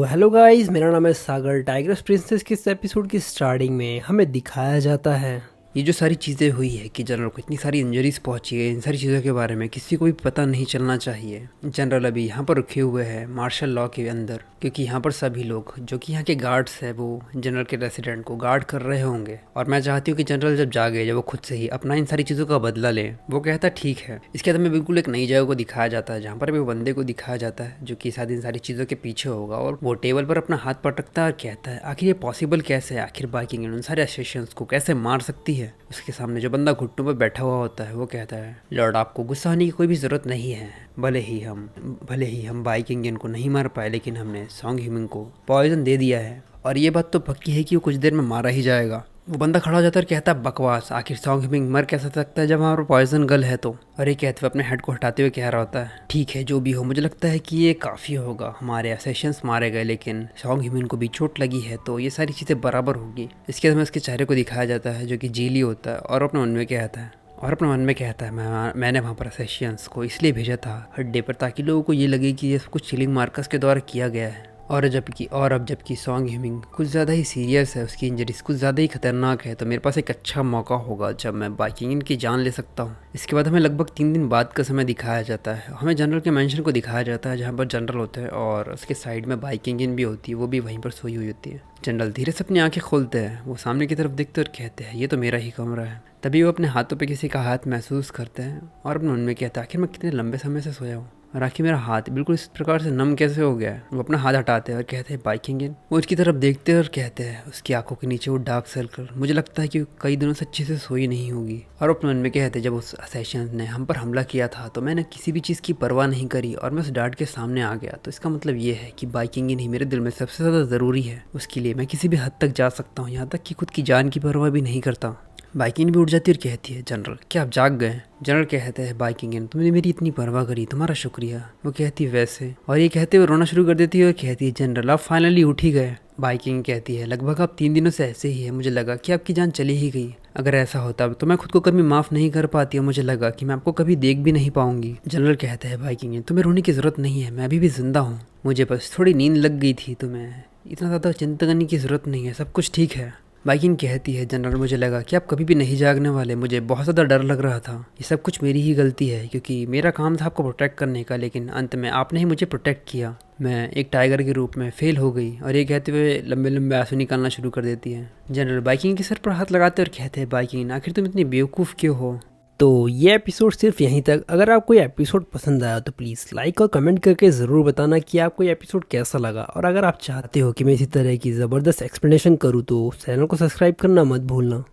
Hello guys, मेरा नाम है सागर। टाइगर्स प्रिंसेस के इस एपिसोड की स्टार्टिंग में हमें दिखाया जाता है ये जो सारी चीज़ें हुई है कि जनरल को इतनी सारी इंजरीज पहुंची है। इन सारी चीज़ों के बारे में किसी को भी पता नहीं चलना चाहिए। जनरल अभी यहाँ पर रुके हुए हैं मार्शल लॉ के अंदर, क्योंकि यहाँ पर सभी लोग जो कि यहाँ के गार्ड्स हैं वो जनरल के रेसिडेंट को गार्ड कर रहे होंगे। और मैं चाहती हूँ कि जनरल जब जागे, जब वो खुद से ही अपना इन सारी चीज़ों का बदला ले। वो कहता ठीक है। इसके बाद हमें बिल्कुल एक नई जगह को दिखाया जाता है जहाँ पर भी वो बंदे को दिखाया जाता है जो कि शायद इन सारी चीज़ों के पीछे होगा। और वो टेबल पर अपना हाथ पटकता है और कहता है आखिर ये पॉसिबल कैसे है, आखिर बाइकिंग उन सारे एसेसियंस को कैसे मार सकती है। उसके सामने जो बंदा घुटनों पर बैठा हुआ होता है वो कहता है लॉर्ड, आपको गुस्सा होने की कोई भी ज़रूरत नहीं है। भले ही हम बाइकिंग को नहीं मार पाए, लेकिन हमने सॉन्ग ह्यूमिंग को पॉइजन दे दिया है और ये बात तो पक्की है कि वो कुछ देर में मारा ही जाएगा। वो बंदा खड़ा हो जाता है और कहता है बकवास, आखिर सॉन्ग ह्यूमिंग मर कैसा सकता है जब वहाँ पर पॉइजन गल है तो। और ये कहते हुए अपने हेड को हटाते हुए कह रहा होता है ठीक है, जो भी हो, मुझे लगता है कि ये काफ़ी होगा। हमारे असेशंस मारे गए लेकिन सॉन्ग ह्यूमिंग को भी चोट लगी है, तो ये सारी चीज़ें बराबर होगी। इसके बाद में उसके चेहरे को दिखाया जाता है जो कि जीली होता है और अपने मन में कहता है मैंने वहाँ पर असेशियंस को इसलिए भेजा था अड्डे पर, ताकि लोगों को ये लगे कि ये सब कुछ चिलिंग मार्कस के द्वारा किया गया है। और अब जबकि सॉन्ग ह्यूमिंग कुछ ज़्यादा ही सीरियस है, उसकी इंजरीज कुछ ज़्यादा ही खतरनाक है, तो मेरे पास एक अच्छा मौका होगा जब मैं बाइकिंग की जान ले सकता हूँ। इसके बाद हमें लगभग 3 दिन बाद का समय दिखाया जाता है। हमें जनरल के मेंशन को दिखाया जाता है जहाँ पर जनरल होते हैं और उसके साइड में बाइकिंग भी होती है, वो भी वहीं पर सोई हुई होती है। जनरल धीरे से अपनी आंखें खोलते हैं, वो सामने की तरफ देखते और कहते हैं ये तो मेरा ही कमरा है। तभी वो अपने हाथों पे किसी का हाथ महसूस करते हैं और अपने मन में कहते हैं आखिर मैं कितने लंबे समय से सोया हूँ और आखिर मेरा हाथ बिल्कुल इस प्रकार से नम कैसे हो गया है। वो अपना हाथ हटाते हैं और कहते हैं बाइकिंग। वो उसकी तरफ देखते हैं और कहते हैं उसकी आंखों के नीचे वो डार्क सर्कल, मुझे लगता है कि कई दिनों से अच्छे से सोई नहीं होगी। और अपने मन में कहते हैं जब उस असैशन ने हम पर हमला किया था तो मैंने किसी भी चीज़ की परवाह नहीं करी और मैं उस डार्ट के सामने आ गया, तो इसका मतलब ये है कि बाइकिंग ही मेरे दिल में सबसे ज़्यादा ज़रूरी है। उसके लिए मैं किसी भी हद तक जा सकता हूँ, यहाँ तक कि खुद की जान की परवाह भी नहीं करता। बाइकिंग भी उठ जाती है और कहती है जनरल क्या आप जाग गए? जनरल कहते हैं बाइकिंग तुमने मेरी इतनी परवाह करी, तुम्हारा शुक्रिया। वो कहती है वैसे, और ये कहते हुए रोना शुरू कर देती है और कहती है जनरल आप फाइनली उठ ही गए। बाइकिंग कहती है लगभग आप 3 दिनों से ऐसे ही है, मुझे लगा कि आपकी जान चली ही गई। अगर ऐसा होता तो मैं खुद को कभी माफ़ नहीं कर पाती और मुझे लगा कि मैं आपको कभी देख भी नहीं पाऊंगी। जनरल कहते हैं बाइकिंग तुम्हें रोने की ज़रूरत नहीं है, मैं अभी भी जिंदा हूँ, मुझे बस थोड़ी नींद लग गई थी, तो मैं इतना ज़्यादा चिंता करने की ज़रूरत नहीं है, सब कुछ ठीक है। बाइकिंग कहती है जनरल मुझे लगा कि आप कभी भी नहीं जागने वाले, मुझे बहुत ज़्यादा डर लग रहा था, ये सब कुछ मेरी ही गलती है क्योंकि मेरा काम था आपको प्रोटेक्ट करने का, लेकिन अंत में आपने ही मुझे प्रोटेक्ट किया, मैं एक टाइगर के रूप में फेल हो गई। और ये कहते हुए लंबे लंबे आंसू निकालना शुरू कर देती है। जनरल बाइकिंग के सर पर हाथ लगाते और कहते हैं बाइकिंग आखिर तुम इतनी बेवकूफ़ क्यों हो? तो ये एपिसोड सिर्फ यहीं तक। अगर आपको ये एपिसोड पसंद आया तो प्लीज़ लाइक और कमेंट करके ज़रूर बताना कि आपको ये एपिसोड कैसा लगा। और अगर आप चाहते हो कि मैं इसी तरह की ज़बरदस्त एक्सप्लेनेशन करूँ तो चैनल को सब्सक्राइब करना मत भूलना।